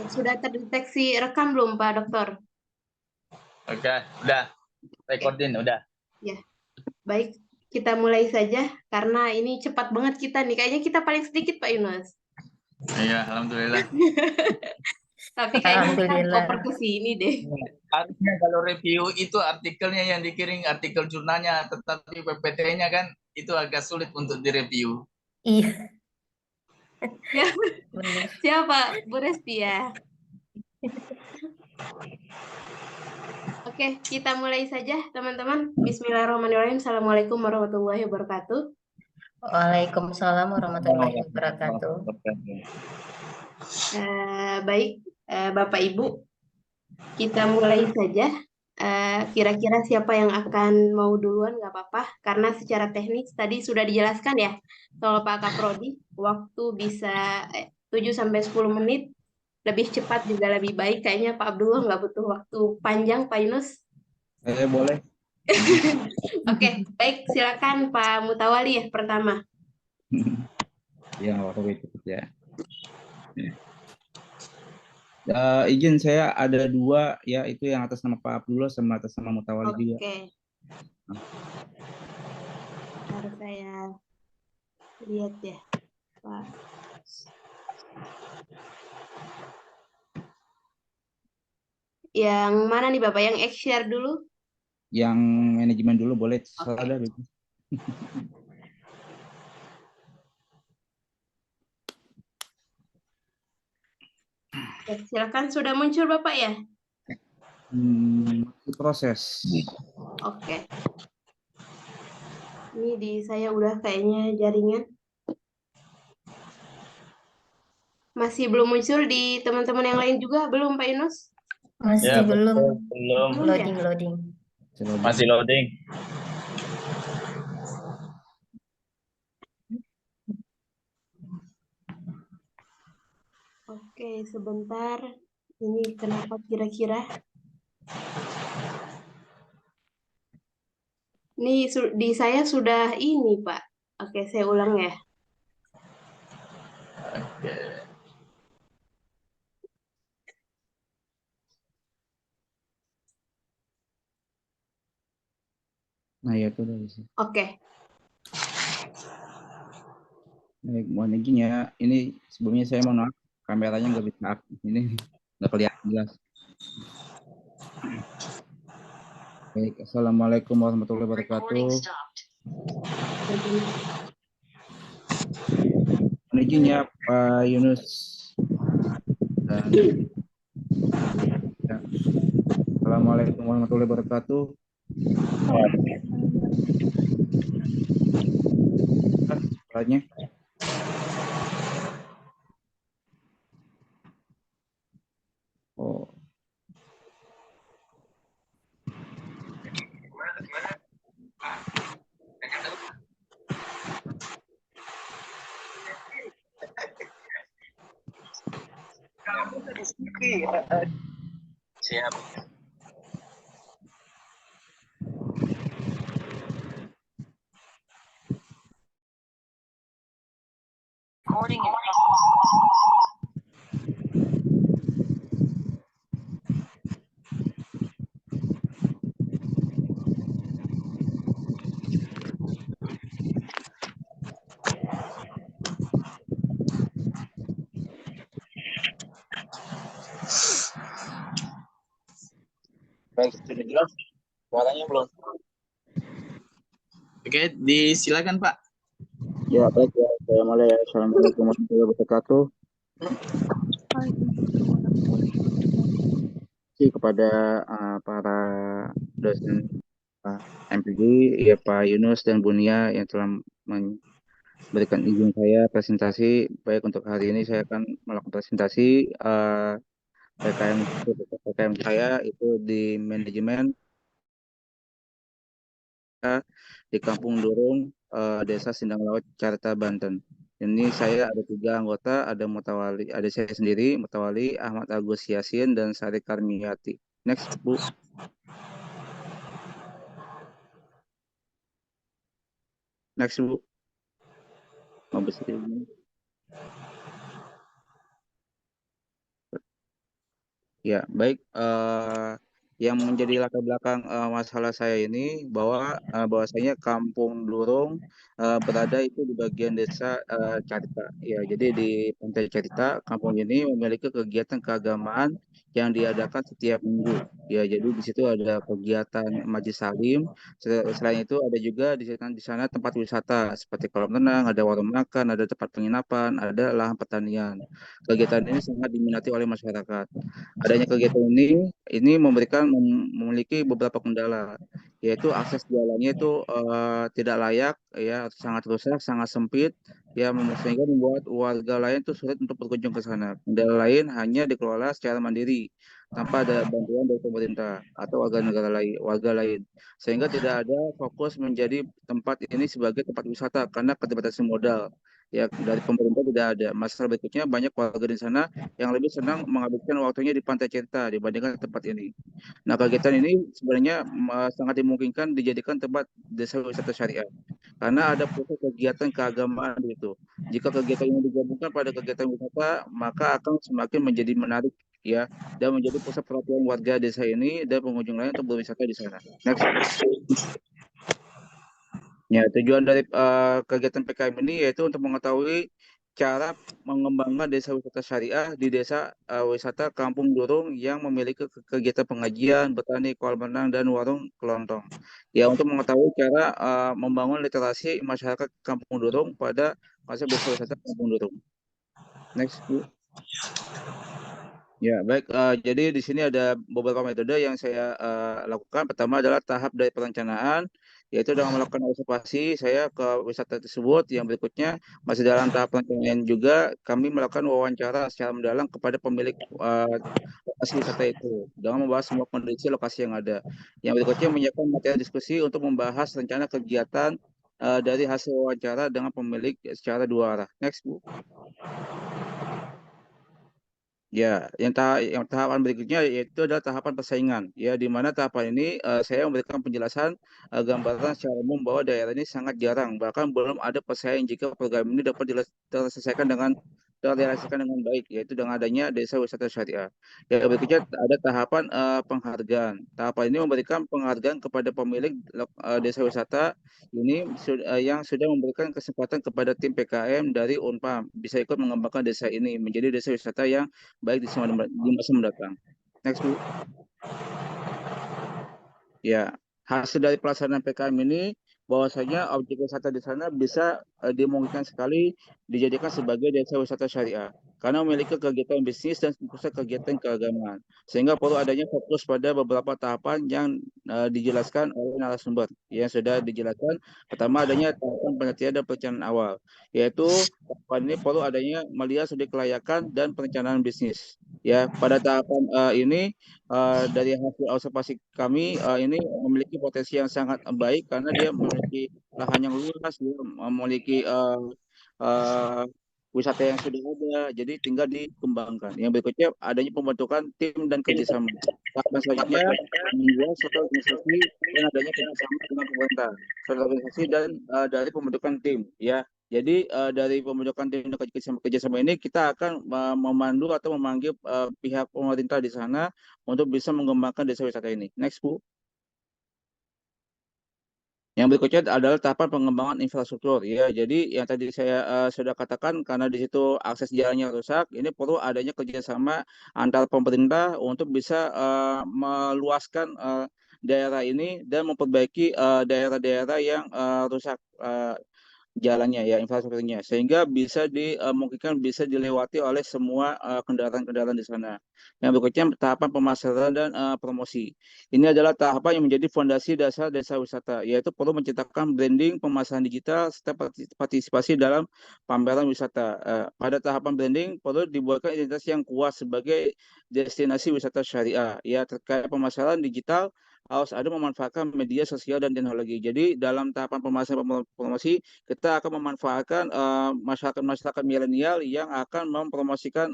Sudah terdeteksi rekam belum, Pak Dokter? Oke, udah. Recording, udah. Ya, baik. Kita mulai saja, karena ini cepat banget kita nih. Kayaknya kita paling sedikit, Pak Yunus. Iya, alhamdulillah. Tapi kayaknya kita Alhamdulillah. oper ke sini deh. Harusnya kalau review itu artikelnya yang dikirim, artikel jurnalnya, tetapi PPT-nya kan itu agak sulit untuk direview. Iya, Ya, benar. siapa? Bu Resti ya. Oke, kita mulai saja, teman-teman. Bismillahirrahmanirrahim. Assalamualaikum warahmatullahi wabarakatuh. Waalaikumsalam warahmatullahi wabarakatuh. Baik, Bapak Ibu, kita mulai saja. Kira-kira siapa yang akan mau duluan, nggak apa-apa. Karena secara teknis tadi sudah dijelaskan ya, kalau Pak Kaprodi, waktu bisa 7-10 menit, lebih cepat juga lebih baik. Kayaknya Pak Abdullah nggak butuh waktu panjang, Pak Yunus. Boleh. Oke, baik. Silakan Pak Mutawali ya pertama. Ya, waktu itu ya. Izin saya ada dua ya, itu yang atas nama Pak Abdullah sama atas nama Mutawali juga. Oke. Harus saya lihat ya, Pak. Yang mana nih Bapak? Yang share dulu? Yang manajemen dulu boleh, terserah dah. Ya, silakan, sudah muncul Bapak ya? Proses. Oke. Ini di saya udah kayaknya jaringan. Masih belum muncul di teman-teman yang lain juga, belum Pak Yunus? Masih Ya, belum. belum. Loading. Masih loading. Oke, sebentar. Ini kenapa kira-kira? Ini di saya sudah ini, Pak. Oke, saya ulang ya. Oke. Nah, ya itu udah bisa. Oke. Baik, mohon izin ya. Ini sebelumnya saya mohon maaf, kameranya nggak bisa aktif. Ini nggak kelihatan jelas. Baik, assalamualaikum warahmatullahi wabarakatuh. Mohon izin ya Pak Yunus. Dan, ya. Assalamualaikum warahmatullahi wabarakatuh. Suaranya. Oh. Siap. Baik, sudah jelas. Suaranya belum. Oke, disilakan Pak. Ya, baik ya. Saya mulai. Assalamualaikum warahmatullahi wabarakatuh. Terima kasih kepada para dosen MPG, ya Pak Yunus dan Bunia yang telah memberikan izin saya presentasi. Baik, untuk hari ini saya akan melakukan presentasi PKM saya itu di manajemen di Kampung Durung, Desa Sindang Laut, Carta, Banten. Ini saya ada 3 anggota, ada Mutawali, ada saya sendiri, Mutawali, Ahmad Agus Yasin, dan Sari Karmiati. Next, Bu. Next, Bu. Mau bersedia. Ya, baik. Yang menjadi latar belakang masalah saya ini bahwasanya Kampung Durung berada itu di bagian desa Carita. Ya, jadi di Pantai Carita, kampung ini memiliki kegiatan keagamaan yang diadakan setiap minggu. Ya, jadi di situ ada kegiatan Majelis Salim. Selain itu ada juga di sana tempat wisata seperti kolam renang, ada warung makan, ada tempat penginapan, ada lahan pertanian. Kegiatan ini sangat diminati oleh masyarakat. Adanya kegiatan ini memiliki beberapa kendala, yaitu akses jalannya itu tidak layak, ya, sangat rusak, sangat sempit, ya, sehingga membuat warga lain itu sulit untuk berkunjung ke sana. Kendala lain hanya dikelola secara mandiri, tanpa ada bantuan dari pemerintah atau warga lain, sehingga tidak ada fokus menjadi tempat ini sebagai tempat wisata karena keterbatasan modal. Ya, dari pemerintah tidak ada. Masalah berikutnya banyak warga di sana yang lebih senang menghabiskan waktunya di Pantai Cinta dibandingkan tempat ini. Nah, kegiatan ini sebenarnya sangat dimungkinkan dijadikan tempat desa wisata syariah karena ada pusat kegiatan keagamaan di situ. Jika kegiatan ini digabungkan pada kegiatan wisata, maka akan semakin menjadi menarik, ya, dan menjadi pusat perhatian warga desa ini dan pengunjung lain untuk berwisata di sana. Next. Ya, tujuan dari kegiatan PKM ini yaitu untuk mengetahui cara mengembangkan desa wisata syariah di desa wisata Kampung Durung yang memiliki kegiatan pengajian, bertani, kolam renang, dan warung kelontong. Ya, untuk mengetahui cara membangun literasi masyarakat Kampung Durung pada konsep desa wisata Kampung Durung. Next, Bu. Ya, baik. Jadi di sini ada beberapa metode yang saya lakukan. Pertama adalah tahap dari perencanaan, yaitu dengan melakukan observasi saya ke wisata tersebut. Yang berikutnya masih dalam tahap perencanaan juga kami melakukan wawancara secara mendalam kepada pemilik lokasi wisata itu dengan membahas semua kondisi lokasi yang ada. Yang berikutnya menyiapkan materi diskusi untuk membahas rencana kegiatan dari hasil wawancara dengan pemilik secara dua arah. Next, Bu. Ya, yang tahapan berikutnya yaitu adalah tahapan persaingan. Ya, di mana tahapan ini saya memberikan penjelasan gambaran secara umum bahwa daerah ini sangat jarang, bahkan belum ada pesaing jika program ini dapat terrealisasikan dengan baik, yaitu dengan adanya desa wisata syariah. Ya, berikutnya ada tahapan penghargaan. Tahapan ini memberikan penghargaan kepada pemilik desa wisata yang sudah memberikan kesempatan kepada tim PKM dari Unpam bisa ikut mengembangkan desa ini menjadi desa wisata yang baik di masa mendatang. Next, Bu. Ya, hasil dari pelaksanaan PKM ini bahwasanya objek wisata di sana bisa dimungkinkan sekali dijadikan sebagai desa wisata syariah karena memiliki kegiatan bisnis dan pusat kegiatan keagamaan sehingga perlu adanya fokus pada beberapa tahapan yang dijelaskan oleh narasumber yang sudah dijelaskan. Pertama adanya tahapan penelitian dan perencanaan awal, yaitu tahapan ini perlu adanya melihat studi kelayakan dan perencanaan bisnis. Ya, pada tahapan ini dari hasil observasi kami ini memiliki potensi yang sangat baik karena dia memiliki lahan yang luas, dia memiliki uh, wisata yang sudah ada, jadi tinggal dikembangkan. Yang berikutnya adanya pembentukan tim dan kerjasama. Tahapan selanjutnya membuat suatu organisasi dan adanya kerjasama dengan pemerintah, suatu organisasi dan dari pembentukan tim, ya. Jadi dari pembentukan tim dan kerjasama ini kita akan memandu atau memanggil pihak pemerintah di sana untuk bisa mengembangkan desa wisata ini. Next, Bu. Yang berikutnya adalah tahapan pengembangan infrastruktur. Ya, jadi yang tadi saya sudah katakan karena di situ akses jalannya rusak, ini perlu adanya kerjasama antar pemerintah untuk bisa meluaskan daerah ini dan memperbaiki daerah-daerah yang rusak jalannya, ya, infrastrukturnya sehingga bisa dimungkinkan bisa dilewati oleh semua kendaraan-kendaraan di sana. Yang berikutnya tahapan pemasaran dan promosi. Ini adalah tahapan yang menjadi fondasi dasar desa wisata, yaitu perlu menciptakan branding, pemasaran digital serta partisipasi dalam pameran wisata. Pada tahapan branding perlu dibuatkan identitas yang kuat sebagai destinasi wisata syariah. Ya, terkait pemasaran digital harus ada memanfaatkan media sosial dan teknologi. Jadi dalam tahapan pemasaran promosi kita akan memanfaatkan masyarakat-masyarakat milenial yang akan mempromosikan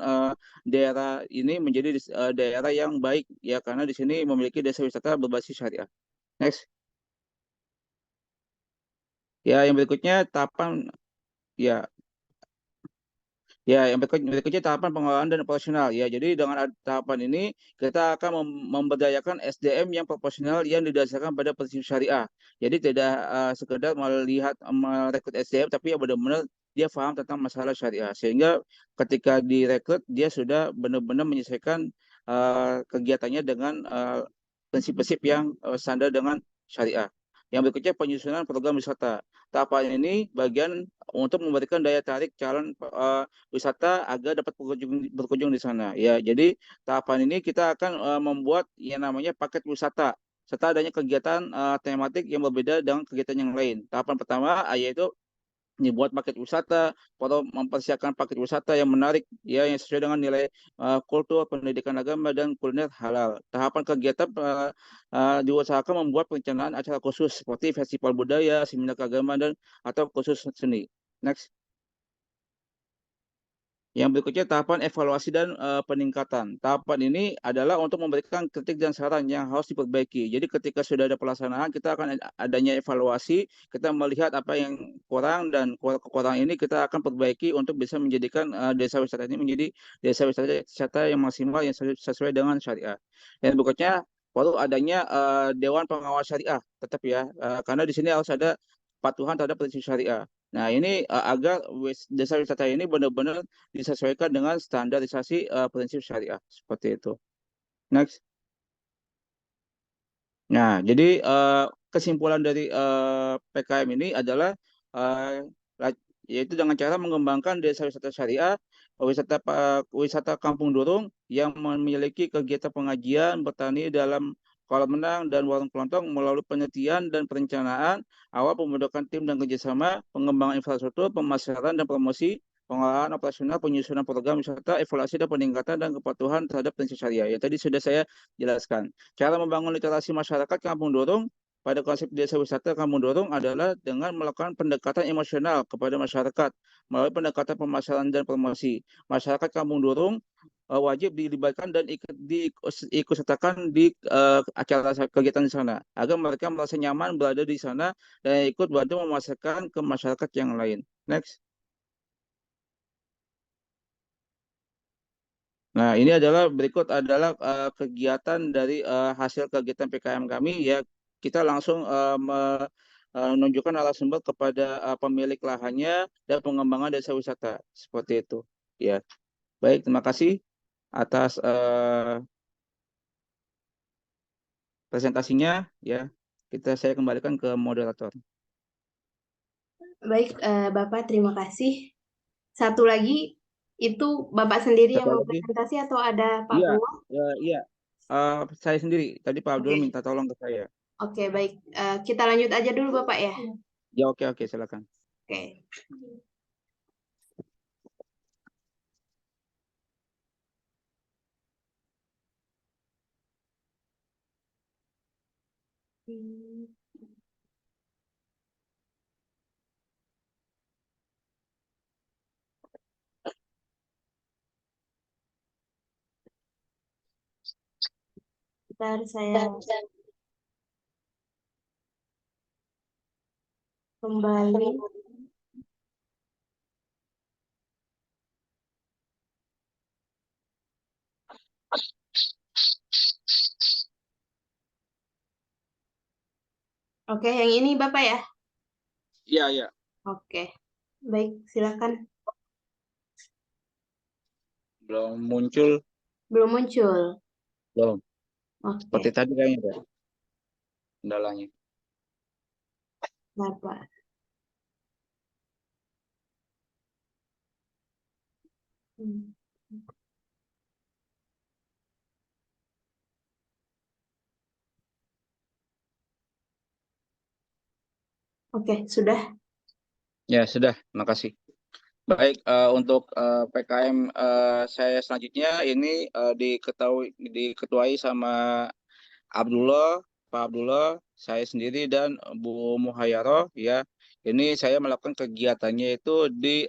daerah ini menjadi daerah yang baik, ya, karena di sini memiliki desa wisata berbasis syariah. Next. Ya, yang berikutnya tahapan, ya, Ya, yang berikutnya tahapan pengelolaan dan operasional. Ya, jadi dengan tahapan ini kita akan memberdayakan SDM yang profesional yang didasarkan pada prinsip syariah. Jadi tidak sekedar melihat merekrut SDM, tapi yang benar-benar dia paham tentang masalah syariah. Sehingga ketika direkrut dia sudah benar-benar menyesuaikan kegiatannya dengan prinsip-prinsip yang standar dengan syariah. Yang berikutnya penyusunan program wisata. Tahapan ini bagian untuk memberikan daya tarik calon wisata agar dapat berkunjung di sana. Ya, jadi tahapan ini kita akan membuat yang namanya paket wisata serta adanya kegiatan tematik yang berbeda dengan kegiatan yang lain. Tahapan pertama yaitu dibuat paket wisata, atau mempersiapkan paket wisata yang menarik, ya yang sesuai dengan nilai kultur, pendidikan agama dan kuliner halal. Tahapan kegiatan diusahakan membuat perencanaan acara khusus seperti festival budaya, seminar keagamaan dan atau khusus seni. Next. Yang berikutnya tahapan evaluasi dan peningkatan. Tahapan ini adalah untuk memberikan kritik dan saran yang harus diperbaiki. Jadi ketika sudah ada pelaksanaan, kita akan adanya evaluasi, kita melihat apa yang kurang dan kekurangan ini kita akan perbaiki untuk bisa menjadikan desa wisata ini menjadi desa wisata yang maksimal yang sesuai dengan syariah. Dan berikutnya perlu adanya Dewan Pengawas Syariah, tetap ya, karena di sini harus ada patuhan terhadap prinsip syariah. Nah, ini agar desa wisata ini benar-benar disesuaikan dengan standarisasi prinsip syariah seperti itu. Next. Nah, jadi kesimpulan dari PKM ini adalah uh, yaitu dengan cara mengembangkan desa wisata syariah, wisata kampung durung yang memiliki kegiatan pengajian, bertani dalam kolam renang dan warung kelontong melalui penelitian dan perencanaan awal pembentukan tim dan kerjasama, pengembangan infrastruktur, pemasaran dan promosi, pengelolaan operasional, penyusunan program wisata, evaluasi dan peningkatan dan kepatuhan terhadap prinsip syariah. Yang tadi sudah saya jelaskan. Cara membangun literasi masyarakat kampung dorong pada konsep desa wisata kampung dorong adalah dengan melakukan pendekatan emosional kepada masyarakat melalui pendekatan pemasaran dan promosi. Masyarakat kampung dorong wajib dilibatkan dan ikut sertakan di acara kegiatan di sana agar mereka merasa nyaman berada di sana dan ikut bantu memasarkan ke masyarakat yang lain. Next. Nah, ini adalah berikut adalah kegiatan dari hasil kegiatan PKM kami ya. Kita langsung menunjukkan narasumber kepada pemilik lahannya dan pengembangan desa wisata seperti itu. Ya, baik, terima kasih atas presentasinya ya. Saya kembalikan ke moderator. Baik, Bapak, terima kasih. Satu lagi, itu Bapak sendiri yang Satu mau lagi, presentasi atau ada Pak iya, Purwo? iya, saya sendiri. Tadi Pak Abdul Oke, minta tolong ke saya. oke, baik. Kita lanjut aja dulu, Bapak ya. Ya, oke, silakan. Oke. Bentar, saya kembali. Oke, yang ini Bapak ya? Iya. Oke, baik, silakan. Belum muncul, Belum muncul. belum. Seperti Oke, tadi kayaknya Pak, kendalanya. Bapak. Hmm. Oke, sudah. Ya, sudah. Makasih. Baik, untuk PKM saya selanjutnya ini diketuai sama Abdullah, Pak Abdullah, saya sendiri dan Bu Muhayyaro ya. Ini saya melakukan kegiatannya itu di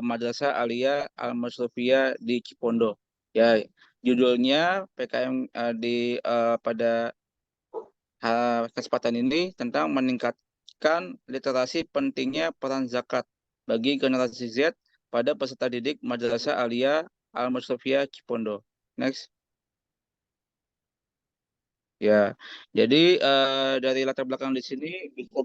Madrasah Aliyah Al-Masrufiyah di Cipondo. Ya, judulnya PKM pada kesempatan ini tentang meningkatkan literasi pentingnya peran zakat bagi generasi Z pada peserta didik Madrasah Aliyah Al-Mustafiyah Cipondo. Next. Ya, jadi dari latar belakang di sini bisa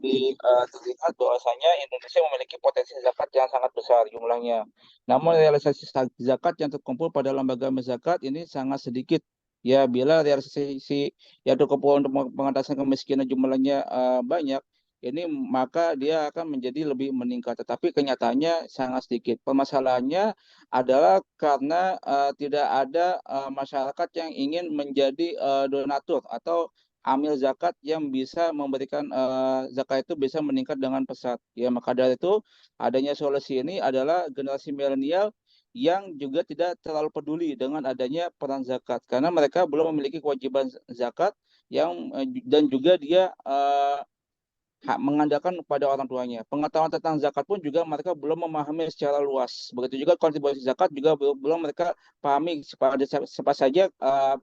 terlihat bahwasanya Indonesia memiliki potensi zakat yang sangat besar jumlahnya. Namun realisasi zakat yang terkumpul pada lembaga zakat ini sangat sedikit. Ya, bila realisasi yang terkumpul untuk pengentasan kemiskinan jumlahnya banyak, ini maka dia akan menjadi lebih meningkat. Tetapi kenyataannya sangat sedikit. Permasalahannya adalah karena tidak ada masyarakat yang ingin menjadi donatur atau amil zakat yang bisa memberikan zakat itu bisa meningkat dengan pesat. Ya, maka dari itu adanya solusi ini adalah generasi milenial yang juga tidak terlalu peduli dengan adanya peran zakat karena mereka belum memiliki kewajiban zakat yang dan juga dia mengandalkan kepada orang tuanya. Pengetahuan tentang zakat pun juga mereka belum memahami secara luas. Begitu juga kontribusi zakat juga belum mereka pahami siapa saja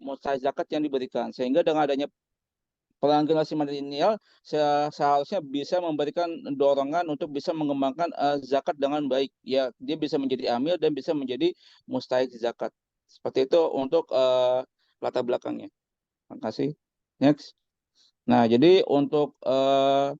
mustahil zakat yang diberikan. Sehingga dengan adanya peran generasi milenial seharusnya bisa memberikan dorongan untuk bisa mengembangkan zakat dengan baik. Ya, dia bisa menjadi amil dan bisa menjadi mustahil zakat. Seperti itu untuk latar belakangnya. Terima kasih. Next. Nah, jadi untuk eh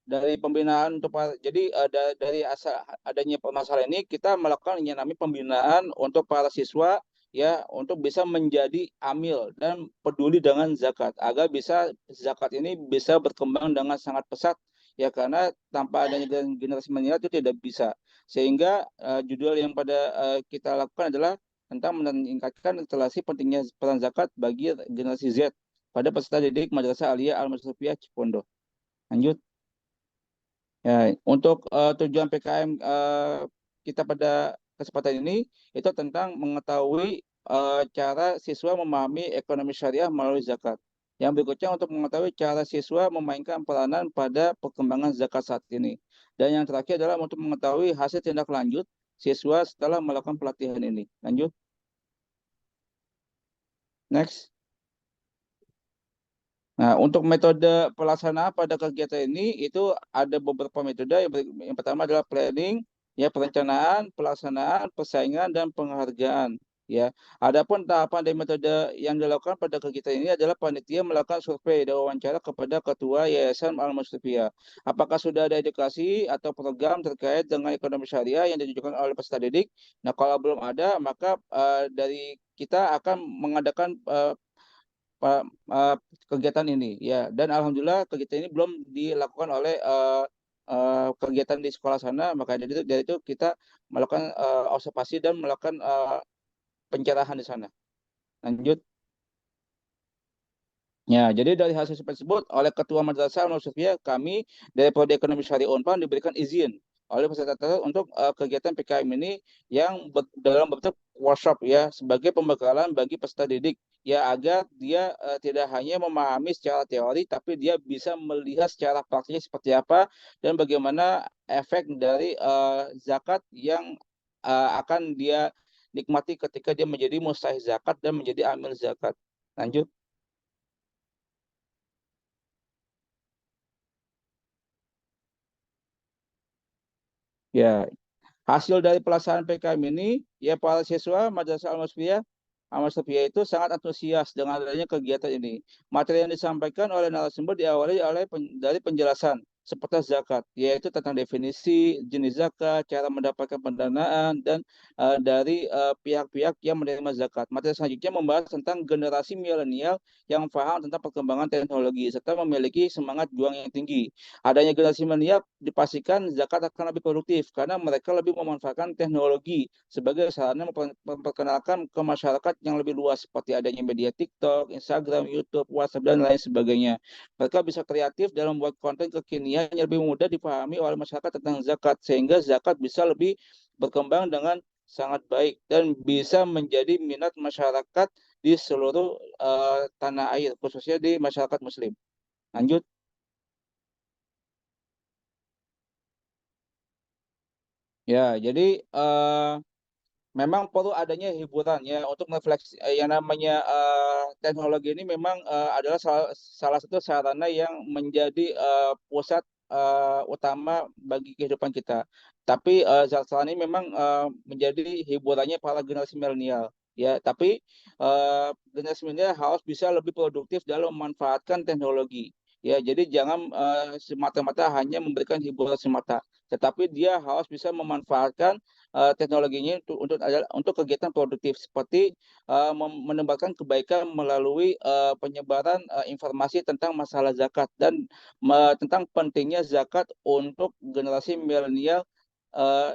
dari pembinaan untuk jadi dari asal adanya permasalahan ini kita melakukan yang namanya pembinaan untuk para siswa ya untuk bisa menjadi amil dan peduli dengan zakat agar bisa zakat ini bisa berkembang dengan sangat pesat ya karena tanpa adanya generasi milenial itu tidak bisa sehingga judul yang pada kita lakukan adalah tentang meningkatkan literasi pentingnya peran zakat bagi generasi Z pada peserta didik Madrasah Aliyah Al-Mustafiyah Cipondo. Lanjut. Ya, untuk tujuan PKM kita pada kesempatan ini itu tentang mengetahui cara siswa memahami ekonomi syariah melalui zakat. Yang berikutnya untuk mengetahui cara siswa memainkan peranan pada perkembangan zakat saat ini. Dan yang terakhir adalah untuk mengetahui hasil tindak lanjut siswa setelah melakukan pelatihan ini. Lanjut. Next. Nah, untuk metode pelaksanaan pada kegiatan ini itu ada beberapa metode. Yang pertama adalah planning, ya perencanaan, pelaksanaan, persaingan dan penghargaan. Ya, adapun tahapan dan metode yang dilakukan pada kegiatan ini adalah panitia melakukan survei dan wawancara kepada ketua Yayasan Al-Mustafiyah. Apakah sudah ada edukasi atau program terkait dengan ekonomi syariah yang ditujukan oleh peserta didik? Nah, kalau belum ada, maka dari kita akan mengadakan kegiatan ini ya dan alhamdulillah kegiatan ini belum dilakukan oleh kegiatan di sekolah sana maka dari itu kita melakukan observasi dan melakukan pencerahan di sana. Lanjut. Ya, jadi dari hasil tersebut oleh Ketua Madrasah Al-Mustafiyah kami dari Prodi Ekonomi Syariah Unpad diberikan izin oleh peserta untuk kegiatan PKM ini yang dalam bentuk workshop ya sebagai pembekalan bagi peserta didik ya agar dia tidak hanya memahami secara teori tapi dia bisa melihat secara praktis seperti apa dan bagaimana efek dari zakat yang akan dia nikmati ketika dia menjadi mustahil zakat dan menjadi amil zakat. Lanjut. Ya, hasil dari pelaksanaan PKM ini, ya para siswa Madrasah Al-Mustafiyah itu sangat antusias dengan adanya kegiatan ini. Materi yang disampaikan oleh narasumber diawali dari penjelasan seperti zakat, yaitu tentang definisi, jenis zakat, cara mendapatkan pendanaan, dan dari pihak-pihak yang menerima zakat. Materi selanjutnya membahas tentang generasi milenial yang paham tentang perkembangan teknologi, serta memiliki semangat juang yang tinggi. Adanya generasi milenial dipastikan zakat akan lebih produktif karena mereka lebih memanfaatkan teknologi sebagai sarana memperkenalkan ke masyarakat yang lebih luas seperti adanya media TikTok, Instagram, YouTube, WhatsApp dan lain sebagainya. Mereka bisa kreatif dalam membuat konten kekinian yang lebih mudah dipahami oleh masyarakat tentang zakat sehingga zakat bisa lebih berkembang dengan sangat baik dan bisa menjadi minat masyarakat di seluruh tanah air khususnya di masyarakat muslim. Lanjut. Ya, jadi memang perlu adanya hiburan ya untuk refleksi yang namanya teknologi ini memang adalah salah satu sarana yang menjadi pusat utama bagi kehidupan kita. Tapi saat ini memang menjadi hiburannya para generasi milenial. Ya, tapi generasi milenial harus bisa lebih produktif dalam memanfaatkan teknologi. Ya, jadi jangan semata-mata hanya memberikan hiburan semata, tetapi dia harus bisa memanfaatkan teknologinya untuk kegiatan produktif seperti menebarkan kebaikan melalui penyebaran informasi tentang masalah zakat dan tentang pentingnya zakat untuk generasi milenial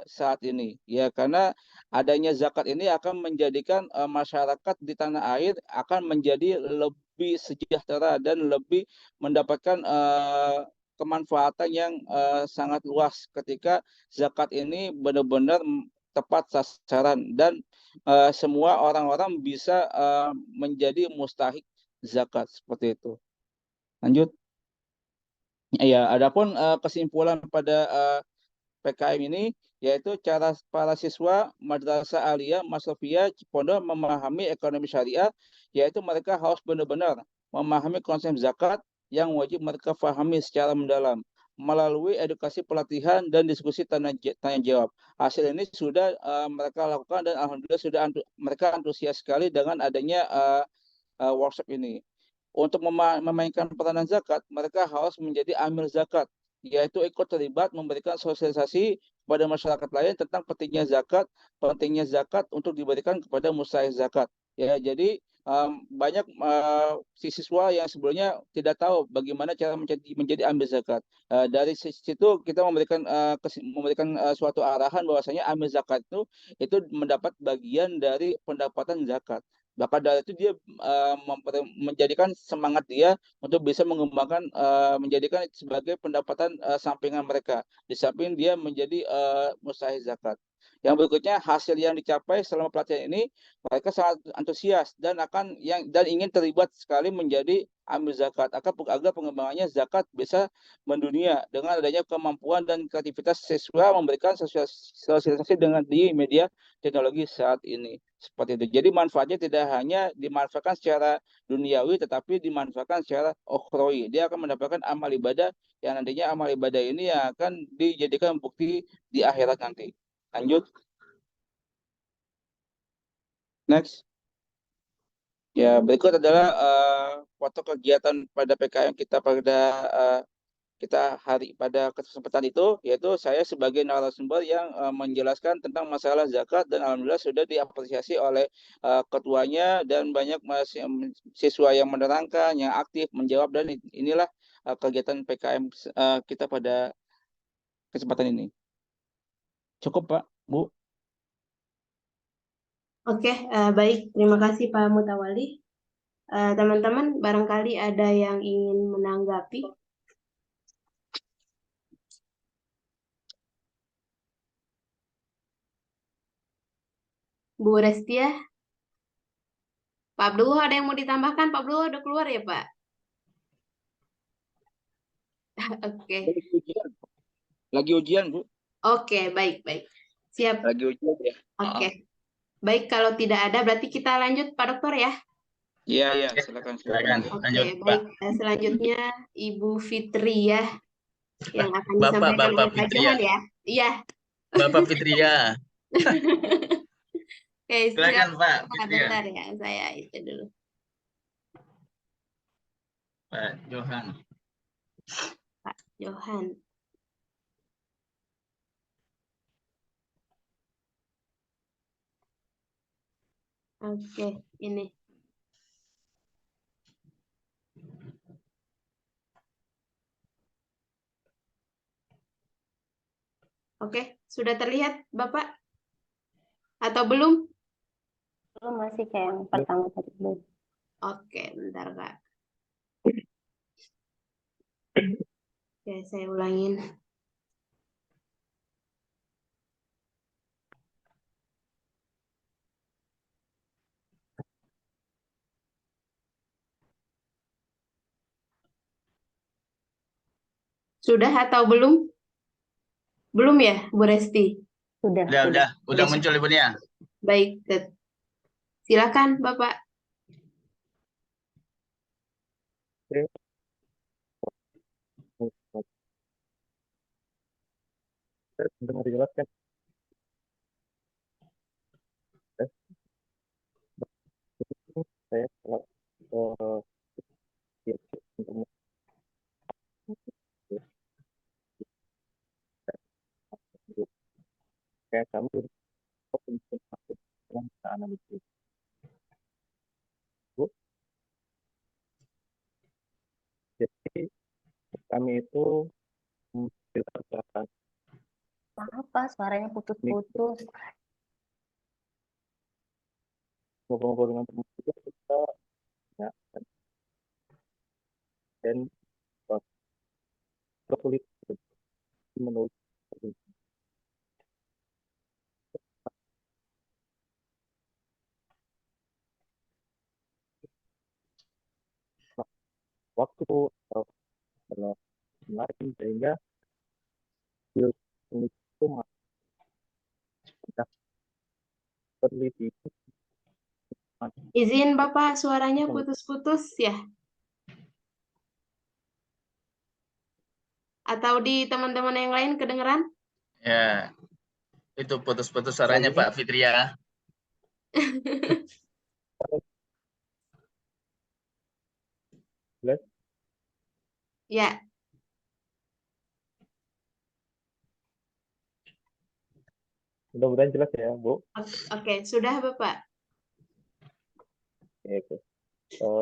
saat ini. Ya, karena adanya zakat ini akan menjadikan masyarakat di tanah air akan menjadi lebih sejahtera dan lebih mendapatkan kemanfaatan yang sangat luas ketika zakat ini benar-benar tepat sasaran dan semua orang-orang bisa menjadi mustahik zakat seperti itu. Lanjut. Ya, adapun kesimpulan pada PKM ini yaitu cara para siswa Madrasah Aliyah Masrafiyah Cipondo memahami ekonomi syariah, yaitu mereka harus benar-benar memahami konsep zakat yang wajib mereka pahami secara mendalam melalui edukasi pelatihan dan diskusi tanya jawab. Hasil ini sudah mereka lakukan dan alhamdulillah sudah mereka antusias sekali dengan adanya workshop ini. Untuk memainkan peranan zakat, mereka harus menjadi amil zakat, yaitu ikut terlibat memberikan sosialisasi kepada masyarakat lain tentang pentingnya zakat untuk diberikan kepada mustahik zakat. Ya, jadi banyak siswa yang sebelumnya tidak tahu bagaimana cara menjadi amil zakat. Dari situ kita memberikan suatu arahan bahwasanya amil zakat itu mendapat bagian dari pendapatan zakat. Bahkan dari itu dia menjadikan semangat dia untuk bisa mengembangkan menjadikan sebagai pendapatan sampingan mereka di samping dia menjadi mustahik zakat. Yang berikutnya hasil yang dicapai selama pelatihan ini mereka sangat antusias dan ingin terlibat sekali menjadi amil zakat agar pengembangannya zakat bisa mendunia dengan adanya kemampuan dan kreativitas siswa memberikan sosialisasi dengan di media teknologi saat ini. Seperti itu. Jadi manfaatnya tidak hanya dimanfaatkan secara duniawi tetapi dimanfaatkan secara ukhrawi. Dia akan mendapatkan amal ibadah yang nantinya amal ibadah ini yang akan dijadikan bukti di akhirat nanti. Lanjut. Next. Ya, berikut adalah foto kegiatan pada PKM kita pada kesempatan itu, yaitu saya sebagai narasumber yang menjelaskan tentang masalah zakat dan alhamdulillah sudah diapresiasi oleh ketuanya dan banyak siswa yang menerangkan, yang aktif menjawab dan inilah kegiatan PKM kita pada kesempatan ini. Cukup, Pak, Bu. Oke, baik. Terima kasih Pak Mutawali. Teman-teman, barangkali ada yang ingin menanggapi. Bu Restia, Pak Abdullah ada yang mau ditambahkan? Pak Abdullah udah keluar ya, Pak? Oke. Lagi ujian, Bu. Oke, baik. Siap. Lagi ujian ya. Oke. Baik, kalau tidak ada berarti kita lanjut Pak Dokter ya. Iya, silakan. Oke, baik. Selanjutnya Ibu Fitri ya yang akan disampaikan oleh Pak Johan ya. Iya. Bapak Fitria. Oke, Silakan Pak Fitria. Bentar ya, saya itu dulu. Pak Johan. Pak Johan. Oke, ini. Oke, sudah terlihat Bapak? Atau belum? Belum, masih kayak yang pertama tadi. Belum. Oke, bentar Kak. Oke, saya ulangin. Sudah atau belum? Belum ya, Bu Resti? Udah muncul Ibu Nia. Baik, silakan Bapak. Dengar jelas kan? Eh, Saya kalau ya, internet itu, kayak kami udah untuk kita analisis. Bu, jadi kami itu berdasarkan Apa suaranya putus-putus? ngobrol-ngobrol dengan teman juga kita ya, dan sulit menulis waktu atau lain sehingga skill itu masih peneliti Izin Bapak, suaranya putus-putus ya? Atau di teman-teman yang lain kedengeran? Ya, itu putus-putus suaranya Pak Fitria. Ya, mudah-mudahan jelas ya Bu. oke, sudah Bapak. Oke.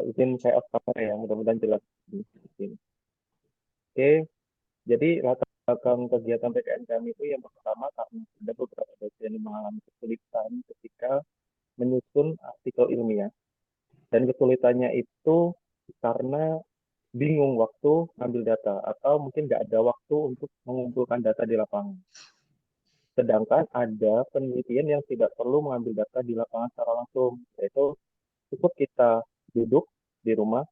Izin saya off camera ya, mudah-mudahan jelas. Oke, jadi latar belakang kegiatan PKN kami itu yang pertama karena ada beberapa dosen yang mengalami kesulitan ketika menyusun artikel ilmiah. Dan kesulitannya itu karena bingung waktu ngambil data atau mungkin nggak ada waktu untuk mengumpulkan data di lapangan. Sedangkan ada penelitian yang tidak perlu mengambil data di lapangan secara langsung, yaitu cukup kita duduk di rumah,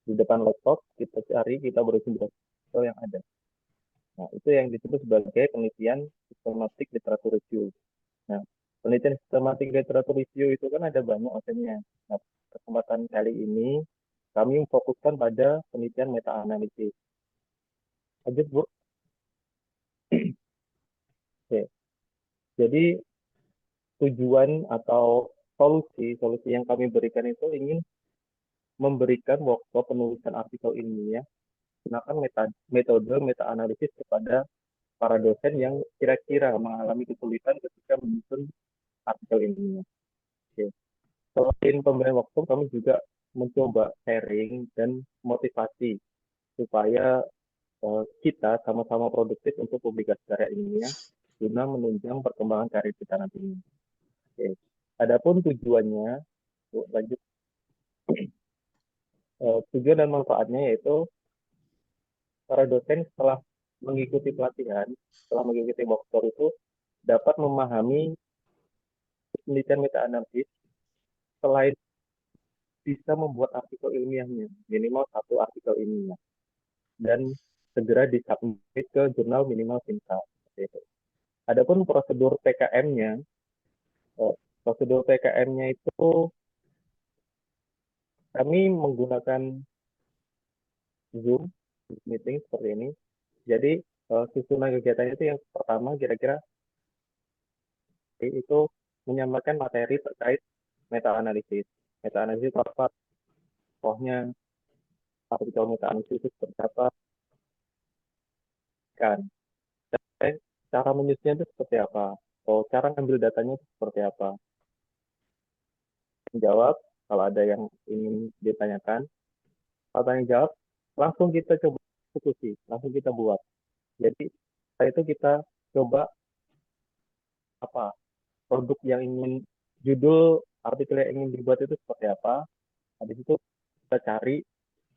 di depan laptop, kita cari, kita berusaha data yang ada. Nah, itu yang disebut sebagai penelitian sistematik literatur review. Nah, penelitian sistematik literatur review itu kan ada banyak opsinya. Nah, kesempatan kali ini kami memfokuskan pada penelitian meta-analisis. Lanjut, Bu. Oke. Jadi, tujuan atau solusi yang kami berikan itu ingin memberikan workflow penulisan artikel ilmiah menggunakan metode meta-analisis kepada para dosen yang kira-kira mengalami kesulitan ketika menyusun artikel ilmiah. Oke. Selain pemberian waktu, kami juga mencoba sharing dan motivasi supaya kita sama-sama produktif untuk publikasi karya ilmiah guna menunjang perkembangan karir kita nantinya. Oke. Adapun tujuannya, lanjut, tujuan dan manfaatnya yaitu para dosen setelah mengikuti pelatihan, setelah mengikuti workshop itu dapat memahami penelitian meta-analisis selain bisa membuat artikel ilmiahnya, minimal satu artikel ilmiah, dan segera disubmit ke jurnal minimal SIMSA. Adapun prosedur PKM-nya itu kami menggunakan Zoom meeting seperti ini. Jadi susunan kegiatan itu yang pertama kira-kira itu menyampaikan materi terkait meta-analisis. Meta-analisis itu apa? Contohnya artikel meta-analisis itu seperti apa? Kan. Cara menyusunnya itu seperti apa? Oh, cara ngambil datanya itu seperti apa? Menjawab kalau ada yang ingin ditanyakan. Kalau tanya jawab, langsung kita coba eksekusi, langsung kita buat. Jadi setelah itu kita coba apa produk yang ingin judul artikel yang ingin dibuat itu seperti apa. Habis itu kita cari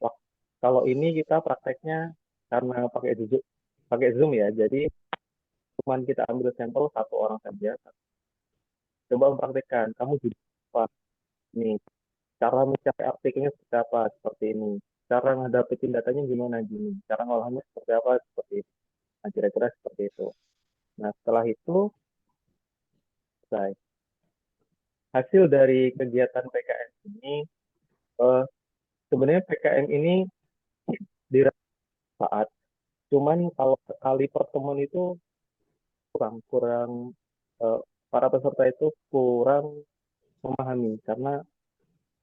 wah, kalau ini kita prakteknya karena pakai Zoom ya. Jadi cuman kita ambil sampel satu orang saja. Coba mempraktekkan. Kamu judul apa? Nih, cara mencapai artikelnya seperti apa? Seperti ini. Cara ngadapin datanya gimana gini. Cara ngolahnya seperti apa? Seperti itu. Nah, kira-kira seperti itu. Nah, setelah itu selesai. Hasil dari kegiatan PKM ini, sebenarnya PKM ini dirasa saat, cuman kalau sekali pertemuan itu kurang para peserta itu kurang memahami karena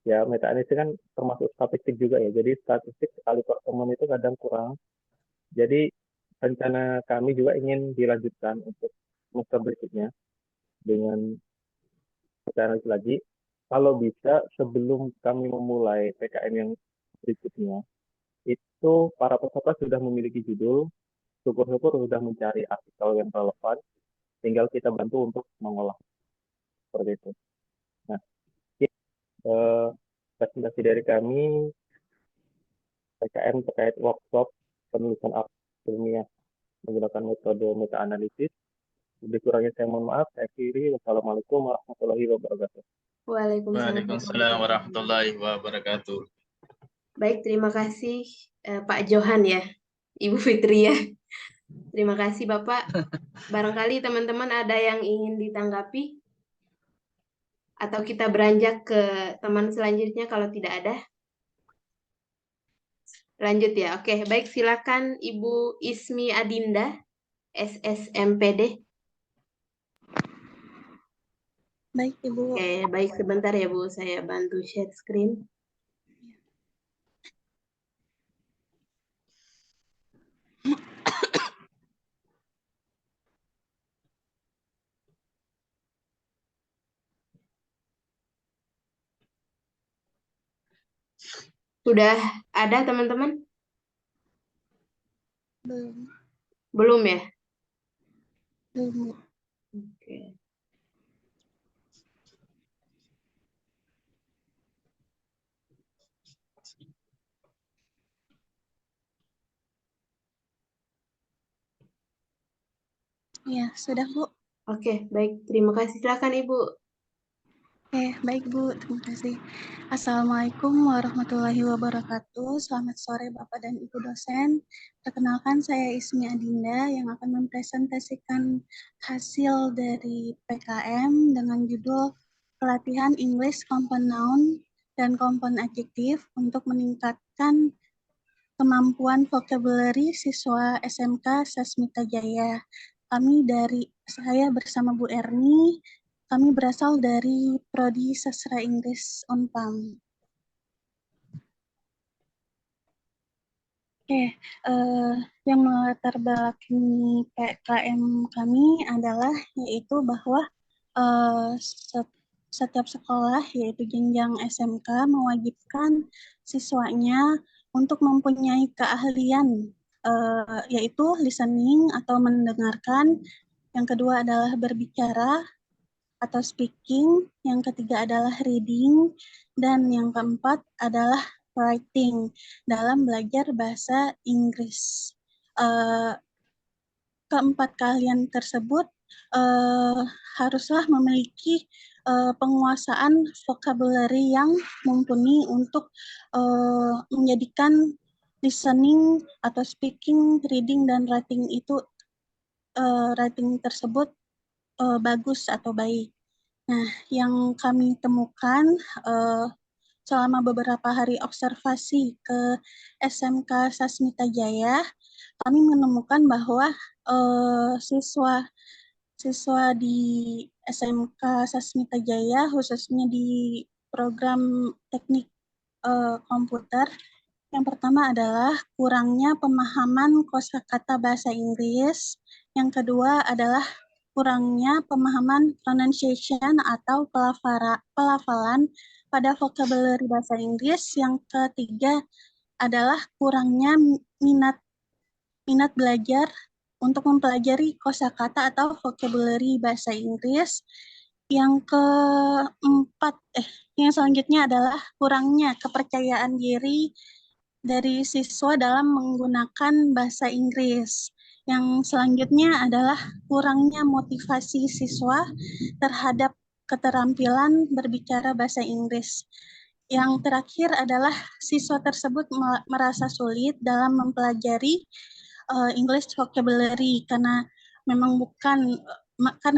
ya meta analisis kan termasuk statistik juga ya. Jadi statistik sekali pertemuan itu kadang kurang. Jadi rencana kami juga ingin dilanjutkan untuk semester berikutnya dengan meta analisis lagi. Kalau bisa sebelum kami memulai PKM yang berikutnya, itu para peserta sudah memiliki judul, syukur-syukur sudah mencari artikel yang relevan, tinggal kita bantu untuk mengolah seperti itu. Nah, presentasi dari kami PKM terkait workshop penulisan artikel ilmiah menggunakan metode meta analisis. Lebih kurangnya saya mohon maaf. Saya akhiri. Wassalamualaikum warahmatullahi wabarakatuh. Waalaikumsalam warahmatullahi wabarakatuh. Baik, terima kasih Pak Johan ya, Ibu Fitria. Terima kasih Bapak. Barangkali teman-teman ada yang ingin ditanggapi? Atau kita beranjak ke teman selanjutnya kalau tidak ada? Lanjut ya. Oke, baik, silakan Ibu Ismi Adinda, SSMPD. Baik, Ibu. Oke, baik, sebentar ya Bu, saya bantu share screen. Sudah ada teman-teman? Belum. Belum ya? Belum. Oke. Ya, sudah, Bu. Oke, baik. Terima kasih. Silakan Ibu. Baik, Bu. Terima kasih. Assalamualaikum warahmatullahi wabarakatuh. Selamat sore, Bapak dan Ibu dosen. Perkenalkan, saya Ismi Adinda yang akan mempresentasikan hasil dari PKM dengan judul Pelatihan English Compound Noun dan Compound Adjective untuk meningkatkan kemampuan vocabulary siswa SMK Sasmita Jaya. Saya bersama Bu Erni, kami berasal dari Prodi Sastra Inggris Unpam. Yang melatar belakangi PKM kami adalah yaitu bahwa setiap sekolah yaitu jenjang SMK mewajibkan siswanya untuk mempunyai keahlian yaitu listening atau mendengarkan, yang kedua adalah berbicara atau speaking, yang ketiga adalah reading, dan yang keempat adalah writing dalam belajar bahasa Inggris. Keempat keahlian tersebut haruslah memiliki penguasaan vocabulary yang mumpuni untuk menjadikan listening atau speaking, reading, dan writing tersebut bagus atau baik. Nah, yang kami temukan selama beberapa hari observasi ke SMK Sasmita Jaya, kami menemukan bahwa siswa di SMK Sasmita Jaya, khususnya di program teknik komputer, yang pertama adalah kurangnya pemahaman kosakata bahasa Inggris. Yang kedua adalah kurangnya pemahaman pronunciation atau pelafalan pada vocabulary bahasa Inggris. Yang ketiga adalah kurangnya minat belajar untuk mempelajari kosakata atau vocabulary bahasa Inggris. Yang yang selanjutnya adalah kurangnya kepercayaan diri dari siswa dalam menggunakan bahasa Inggris. Yang selanjutnya adalah kurangnya motivasi siswa terhadap keterampilan berbicara bahasa Inggris. Yang terakhir adalah siswa tersebut merasa sulit dalam mempelajari English vocabulary karena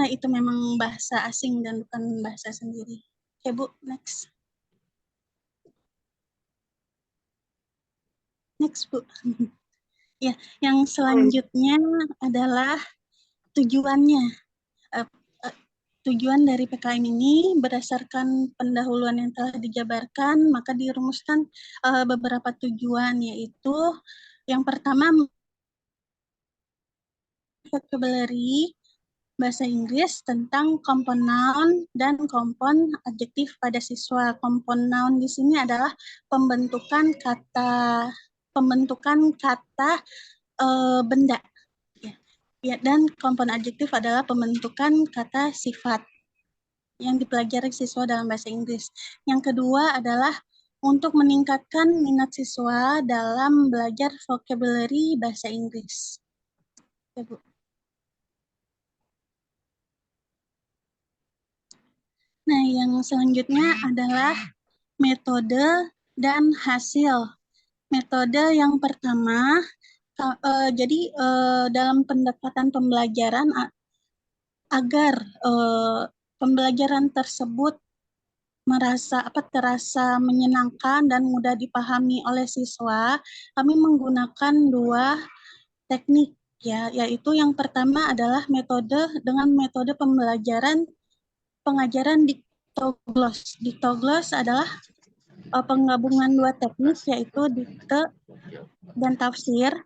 itu memang bahasa asing dan bukan bahasa sendiri. Oke, Bu, next. Next, Bu. Ya, yang selanjutnya adalah tujuannya. Tujuan dari PKM ini berdasarkan pendahuluan yang telah dijabarkan, maka dirumuskan beberapa tujuan, yaitu yang pertama vocabulary bahasa Inggris tentang compound noun dan compound adjektif pada siswa. Compound noun di sini adalah pembentukan kata benda. Ya, dan compound adjektif adalah pembentukan kata sifat yang dipelajari siswa dalam bahasa Inggris. Yang kedua adalah untuk meningkatkan minat siswa dalam belajar vocabulary bahasa Inggris. Ya, Bu. Nah, yang selanjutnya adalah metode dan hasil. Metode yang pertama, jadi dalam pendekatan pembelajaran agar pembelajaran tersebut terasa menyenangkan dan mudah dipahami oleh siswa, kami menggunakan dua teknik, ya, yaitu yang pertama adalah metode pengajaran diktogloss. Diktogloss adalah penggabungan dua teknik, yaitu dikte dan tafsir.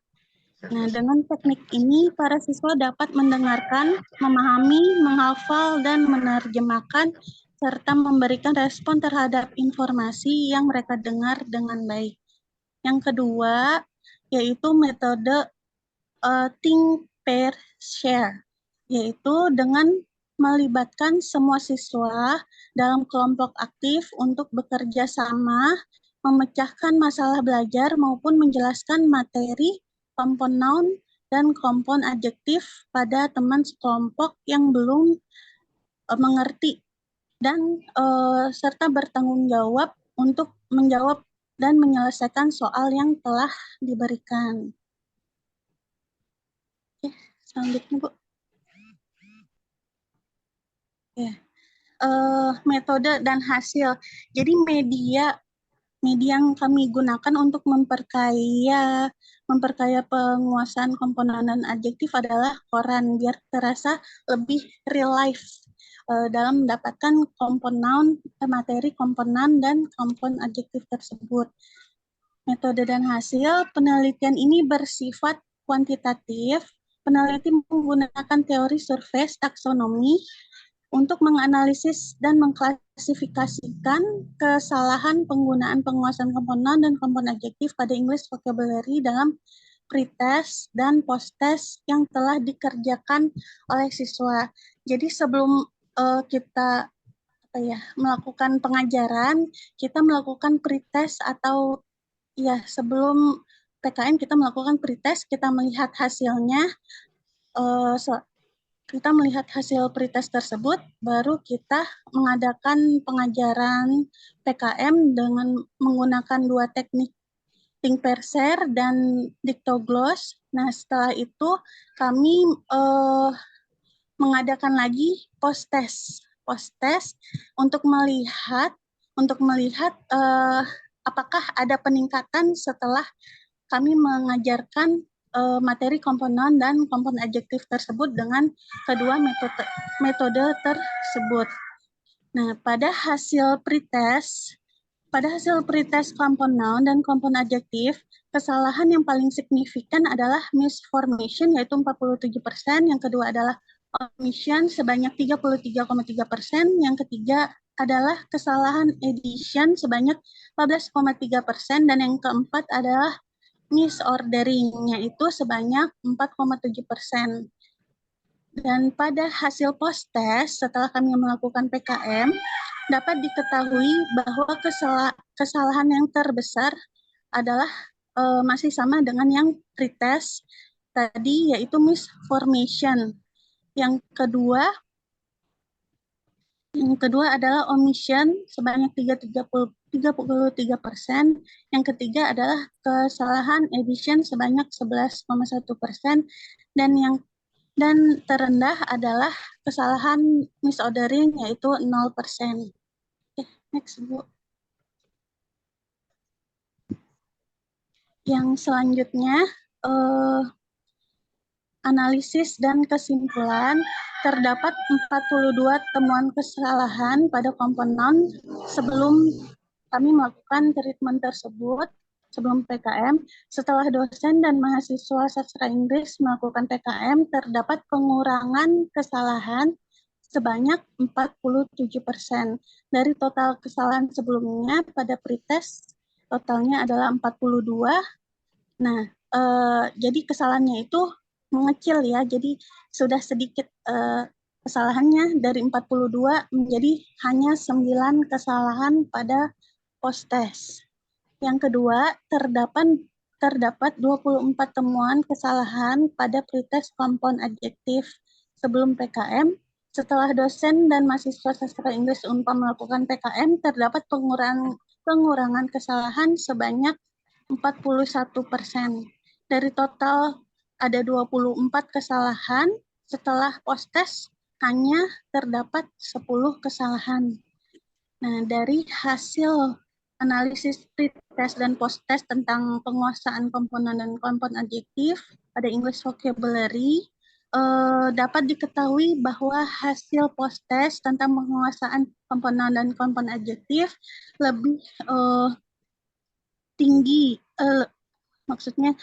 Nah, dengan teknik ini, para siswa dapat mendengarkan, memahami, menghafal, dan menerjemahkan, serta memberikan respon terhadap informasi yang mereka dengar dengan baik. Yang kedua, yaitu metode think, pair, share, yaitu dengan melibatkan semua siswa dalam kelompok aktif untuk bekerja sama, memecahkan masalah belajar maupun menjelaskan materi compound noun dan compound adjektif pada teman sekelompok yang belum mengerti, dan serta bertanggung jawab untuk menjawab dan menyelesaikan soal yang telah diberikan. Oke, selanjutnya, Bu. Ya. Metode dan hasil. Jadi media yang kami gunakan untuk memperkaya penguasaan komponen dan adjektif adalah koran, biar terasa lebih real life dalam mendapatkan materi komponen dan compound adjektif tersebut. Metode dan hasil, penelitian ini bersifat kuantitatif. Peneliti menggunakan teori survei taksonomi untuk menganalisis dan mengklasifikasikan kesalahan penggunaan penguasaan komponen dan compound adjektif pada English vocabulary dalam pretest dan posttest yang telah dikerjakan oleh siswa. Jadi sebelum kita melakukan pengajaran, kita melakukan pretest, atau ya sebelum PKM kita melakukan pretest, kita melihat hasilnya. Kita melihat hasil pretest tersebut, baru kita mengadakan pengajaran PKM dengan menggunakan dua teknik, think, pair, share, dan diktogloss. Nah, setelah itu kami mengadakan lagi post-test untuk melihat apakah ada peningkatan setelah kami mengajarkan materi komponen dan compound adjektif tersebut dengan kedua metode tersebut. Nah, pada hasil pretest compound noun dan compound adjektif, kesalahan yang paling signifikan adalah misformation, yaitu 47%, yang kedua adalah omission sebanyak 33,3%, yang ketiga adalah kesalahan addition sebanyak 14,3%, dan yang keempat adalah misordering-nya itu sebanyak 4,7%. Dan pada hasil post-test, setelah kami melakukan PKM, dapat diketahui bahwa kesalahan yang terbesar adalah masih sama dengan yang pretest tadi, yaitu misformation. Yang kedua adalah omission sebanyak 33%. Yang ketiga adalah kesalahan addition sebanyak 11,1%, dan terendah adalah kesalahan misordering, yaitu 0%. Oke, next, Bu. Yang selanjutnya analisis dan kesimpulan, terdapat 42 temuan kesalahan pada komponen sebelum kami melakukan treatment tersebut sebelum PKM. Setelah dosen dan mahasiswa sastra Inggris melakukan PKM, terdapat pengurangan kesalahan sebanyak 47%. Dari total kesalahan sebelumnya pada pretest, totalnya adalah 42. Nah, jadi kesalahannya itu mengecil ya, jadi sudah sedikit kesalahannya dari 42 menjadi hanya 9 kesalahan pada post-test. Yang kedua, terdapat 24 temuan kesalahan pada pretest kompon adjektif sebelum PKM. Setelah dosen dan mahasiswa sastra Inggris UNPAD melakukan PKM, terdapat pengurangan kesalahan sebanyak 41%. Dari total ada 24 kesalahan, setelah post-test hanya terdapat 10 kesalahan. Nah, dari hasil analisis pretest dan post-test tentang penguasaan komponen dan kompon adjektif pada English Vocabulary, dapat diketahui bahwa hasil post-test tentang penguasaan komponen dan kompon adjektif lebih tinggi, maksudnya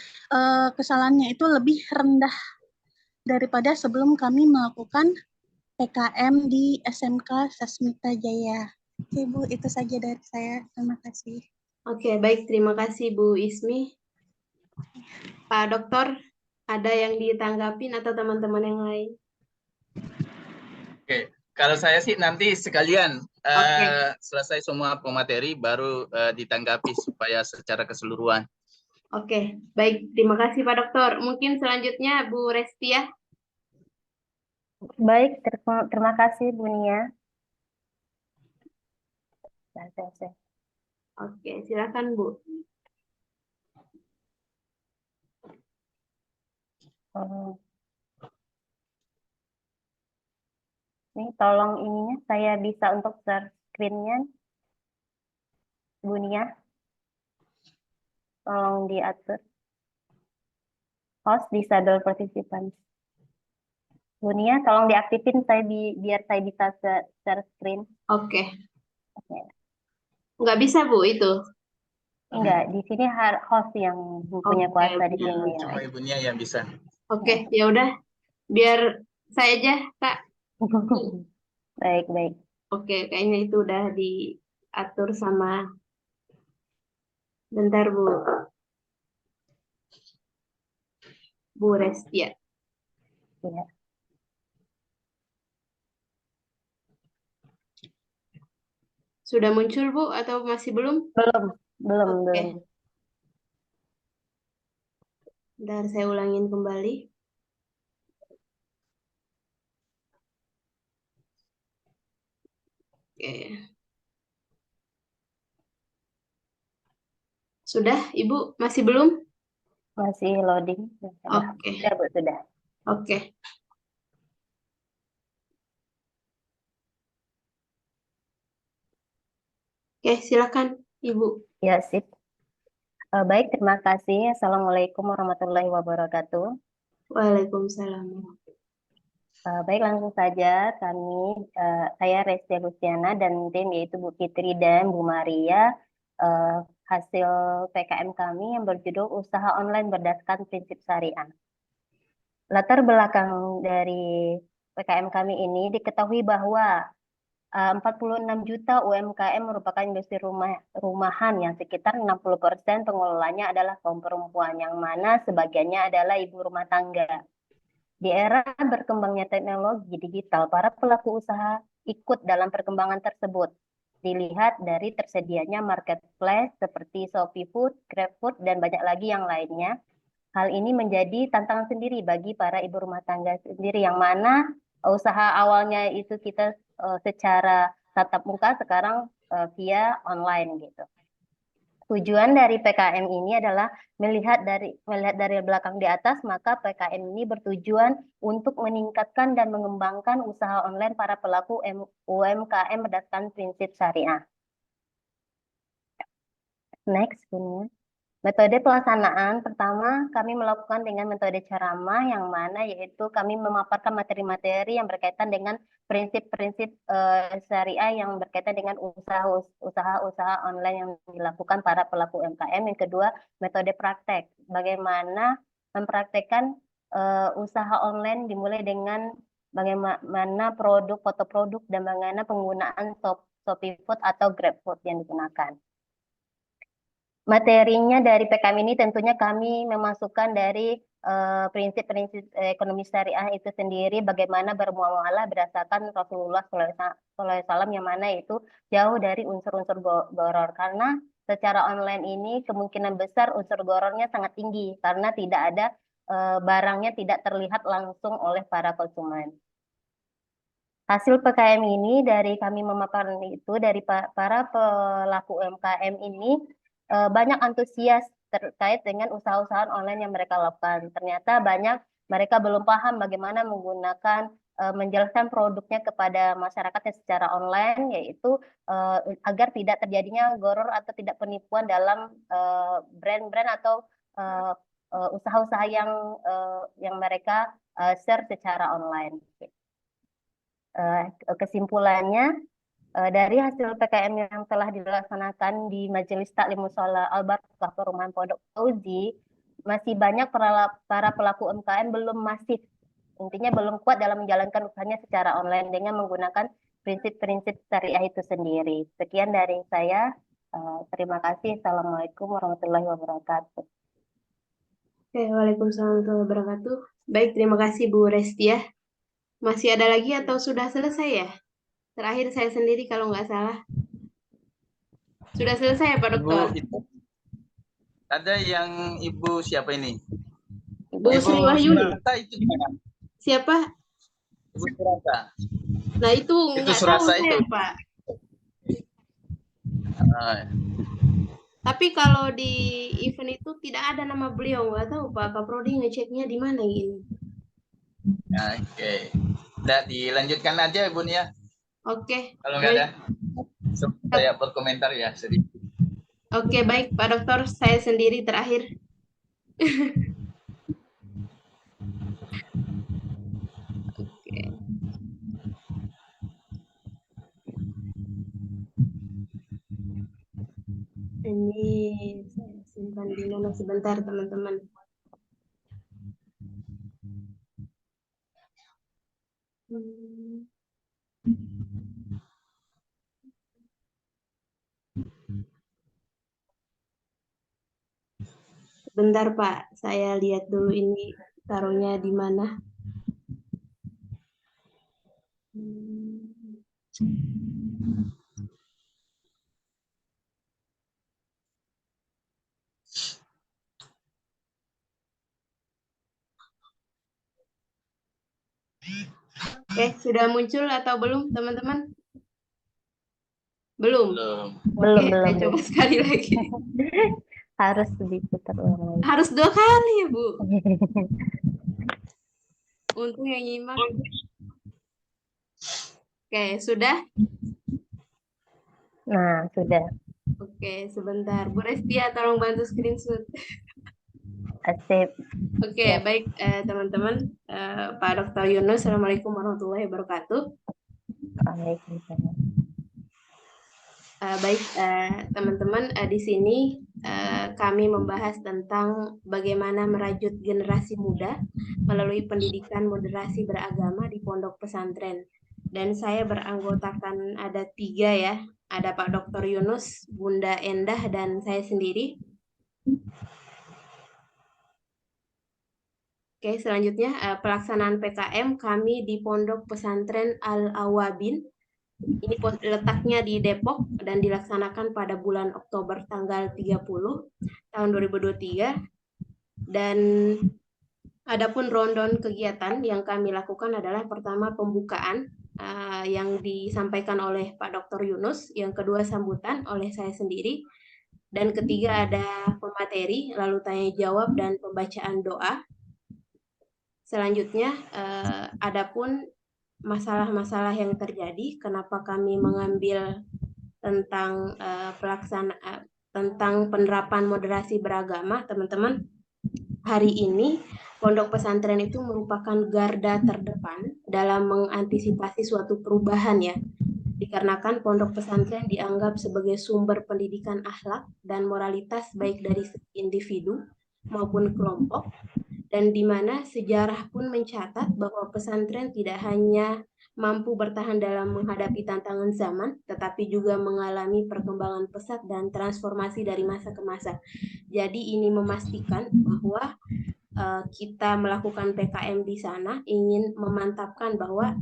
kesalahannya itu lebih rendah daripada sebelum kami melakukan PKM di SMK Sasmita Jaya. Oke Bu, itu saja dari saya. Terima kasih. Oke, baik. Terima kasih Bu Ismi. Pak Dokter, ada yang ditanggapin atau teman-teman yang lain? Oke, kalau saya sih nanti sekalian Oke. selesai semua pemateri baru ditanggapi supaya secara keseluruhan. Oke, baik. Terima kasih Pak Dokter. Mungkin selanjutnya Bu Restia. Baik, terima kasih Bu Nia. Oke, silakan Bu. Ini tolong ininya saya bisa untuk share screen-nya, Bu Nia. Tolong diatur. Host disable participants. Bu Nia, tolong diaktifin saya biar saya bisa share screen. Oke. Oke. Nggak bisa Bu itu? Enggak, di sini host yang punya Oke, kuasa di benar. sini. Coba ibunya yang bisa. Oke, ya udah. Biar saya aja, Kak. Baik. Oke, kayaknya itu udah diatur sama. Bentar Bu. Bu Restia. Ya. Sudah muncul Bu atau masih belum? Belum. Oke. Bentar saya ulangin kembali. Oke. Sudah, Ibu? Masih belum? Masih loading. Oke. Ya, Bu, sudah. Oke. Oke, silakan Ibu. Ya, sip. Baik, terima kasih. Assalamualaikum warahmatullahi wabarakatuh. Waalaikumsalam. Baik, langsung saja saya Restia Luciana dan tim yaitu Bu Fitri dan Bu Maria. Hasil PKM kami yang berjudul Usaha Online Berdasarkan Prinsip Syariah. Latar belakang dari PKM kami ini diketahui bahwa 46 juta UMKM merupakan industri rumahan yang sekitar 60% pengelolanya adalah kaum perempuan, yang mana sebagiannya adalah ibu rumah tangga. Di era berkembangnya teknologi digital, para pelaku usaha ikut dalam perkembangan tersebut. Dilihat dari tersedianya marketplace seperti Shopee Food, GrabFood, dan banyak lagi yang lainnya. Hal ini menjadi tantangan sendiri bagi para ibu rumah tangga sendiri, yang mana usaha awalnya itu kita secara tatap muka, sekarang via online gitu. Tujuan dari PKM ini adalah melihat dari belakang di atas, maka PKM ini bertujuan untuk meningkatkan dan mengembangkan usaha online para pelaku UMKM berdasarkan prinsip syariah. Next, punya. Metode pelaksanaan pertama kami melakukan dengan metode ceramah yang mana yaitu kami memaparkan materi-materi yang berkaitan dengan prinsip-prinsip syariah yang berkaitan dengan usaha-usaha online yang dilakukan para pelaku UMKM. Yang kedua, metode praktek. Bagaimana mempraktekkan usaha online dimulai dengan bagaimana foto produk dan bagaimana penggunaan Shopee Food atau Grab Food yang digunakan. Materinya dari PKM ini tentunya kami memasukkan dari prinsip-prinsip ekonomi syariah itu sendiri, bagaimana bermuamalah berdasarkan Rasulullah SAW yang mana itu jauh dari unsur-unsur gharar, karena secara online ini kemungkinan besar unsur ghararnya sangat tinggi karena tidak ada barangnya tidak terlihat langsung oleh para konsumen. Hasil PKM ini dari kami memaparkan itu dari para pelaku UMKM ini banyak antusias terkait dengan usaha-usaha online yang mereka lakukan. Ternyata banyak mereka belum paham bagaimana menggunakan menjelaskan produknya kepada masyarakatnya secara online, yaitu agar tidak terjadinya gharar atau tidak penipuan dalam brand-brand atau usaha-usaha yang mereka share secara online. Kesimpulannya, dari hasil PKM yang telah dilaksanakan di Majelis Taklim Mushola Al-Barakah Perumahan Pondok Fauzi, masih banyak para pelaku UMKM belum masif, intinya belum kuat dalam menjalankan usahanya secara online dengan menggunakan prinsip-prinsip syariah itu sendiri. Sekian dari saya. Terima kasih. Assalamualaikum warahmatullahi wabarakatuh. Oke, waalaikumsalam warahmatullahi wabarakatuh. Baik, terima kasih Bu Restia. Masih ada lagi atau sudah selesai ya? Terakhir saya sendiri kalau nggak salah. Sudah selesai ya Pak Dokter? Ibu, ada yang Ibu siapa ini? Bu Sri Wahyuni. Itu gimana? Siapa? Ibu Surata. Nah itu nggak tahu saya Pak. Tapi kalau di event itu tidak ada nama beliau, nggak tahu Pak Prodi ngeceknya di mana ini. Oke. Nah, dilanjutkan aja Ibu ya. Oke. Kalau nggak ada, saya berkomentar ya sedikit. Oke, baik Pak Dokter, saya sendiri terakhir. Oke. Ini saya simpan di mana sebentar teman-teman. Sebentar Pak, saya lihat dulu ini taruhnya di mana. Oke, sudah muncul atau belum teman-teman? Belum. Oke, saya coba sekali lagi. Harus diputar ulang. Harus 2 kali ya Bu. Untung yang nyimak. Oke, sudah? Nah, sudah. Oke, sebentar. Bu Restia, tolong bantu screenshot. Asip. Oke, baik teman-teman. Pak Dr. Yunus, Assalamualaikum warahmatullahi wabarakatuh. Waalaikumsalam. Baik, teman-teman, di sini kami membahas tentang bagaimana merajut generasi muda melalui pendidikan moderasi beragama di pondok pesantren. Dan saya beranggotakan ada 3 ya, ada Pak Dr. Yunus, Bunda Endah, dan saya sendiri. Oke, selanjutnya pelaksanaan PKM kami di Pondok Pesantren Al-Awabin. Ini letaknya di Depok dan dilaksanakan pada bulan Oktober tanggal 30 tahun 2023. Dan adapun rundown kegiatan yang kami lakukan adalah pertama pembukaan yang disampaikan oleh Pak Dr. Yunus, yang kedua sambutan oleh saya sendiri, dan ketiga ada pemateri, lalu tanya jawab dan pembacaan doa. Selanjutnya, adapun masalah-masalah yang terjadi, kenapa kami mengambil tentang tentang penerapan moderasi beragama, teman-teman. Hari ini pondok pesantren itu merupakan garda terdepan dalam mengantisipasi suatu perubahan ya. Dikarenakan pondok pesantren dianggap sebagai sumber pendidikan akhlak dan moralitas baik dari individu maupun kelompok, dan di mana sejarah pun mencatat bahwa pesantren tidak hanya mampu bertahan dalam menghadapi tantangan zaman, tetapi juga mengalami perkembangan pesat dan transformasi dari masa ke masa. Jadi ini memastikan bahwa kita melakukan PKM di sana ingin memantapkan bahwa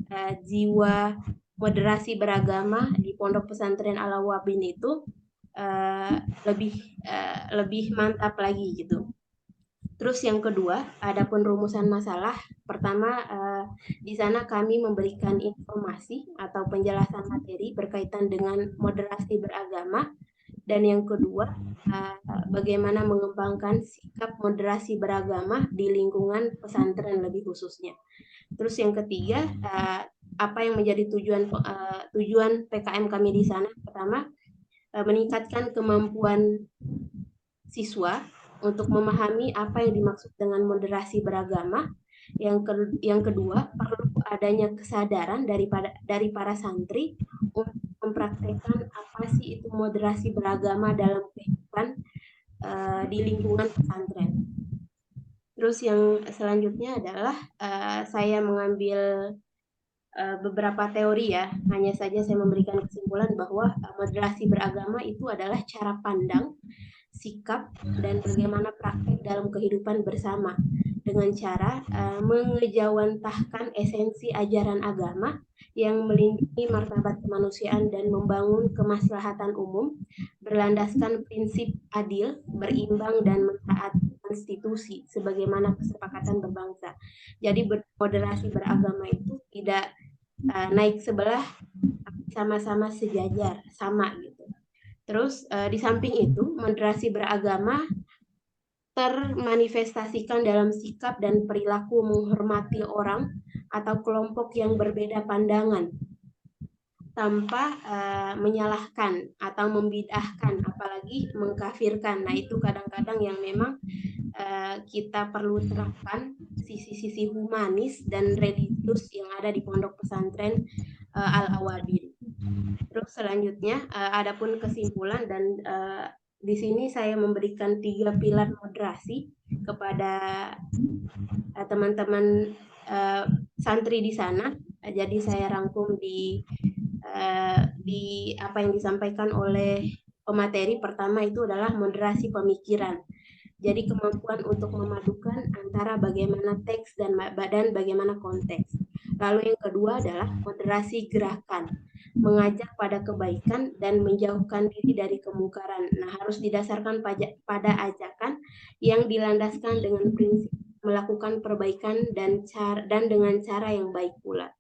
jiwa moderasi beragama di Pondok Pesantren Al-Wabin itu lebih mantap lagi gitu. Terus yang kedua, adapun rumusan masalah, pertama di sana kami memberikan informasi atau penjelasan materi berkaitan dengan moderasi beragama, dan yang kedua bagaimana mengembangkan sikap moderasi beragama di lingkungan pesantren lebih khususnya. Terus yang ketiga, apa yang menjadi tujuan PKM kami di sana? Pertama, meningkatkan kemampuan siswa untuk memahami apa yang dimaksud dengan moderasi beragama. Yang kedua, perlu adanya kesadaran dari para santri untuk mempraktekkan apa sih itu moderasi beragama dalam kehidupan di lingkungan pesantren. Terus yang selanjutnya adalah saya mengambil beberapa teori ya, hanya saja saya memberikan kesimpulan bahwa moderasi beragama itu adalah cara pandang, sikap, dan bagaimana praktek dalam kehidupan bersama dengan cara mengejawantahkan esensi ajaran agama yang melindungi martabat kemanusiaan dan membangun kemaslahatan umum berlandaskan prinsip adil, berimbang, dan mentaati konstitusi sebagaimana kesepakatan berbangsa. Jadi moderasi beragama itu tidak naik sebelah, sama-sama sejajar, sama gitu. Terus di samping itu, moderasi beragama termanifestasikan dalam sikap dan perilaku menghormati orang atau kelompok yang berbeda pandangan tanpa menyalahkan atau membid'ahkan, apalagi mengkafirkan. Nah, itu kadang-kadang yang memang kita perlu terapkan sisi-sisi humanis dan religius yang ada di pondok pesantren Al-Awabin. Terus selanjutnya, adapun kesimpulan dan di sini saya memberikan 3 pilar moderasi kepada teman-teman santri di sana. Jadi saya rangkum di apa yang disampaikan oleh pemateri. Pertama itu adalah moderasi pemikiran. Jadi kemampuan untuk memadukan antara bagaimana teks dan bagaimana konteks. Lalu yang kedua adalah moderasi gerakan, mengajak pada kebaikan dan menjauhkan diri dari kemungkaran. Nah, harus didasarkan pada ajakan yang dilandaskan dengan prinsip melakukan perbaikan dan dengan cara yang baik pula.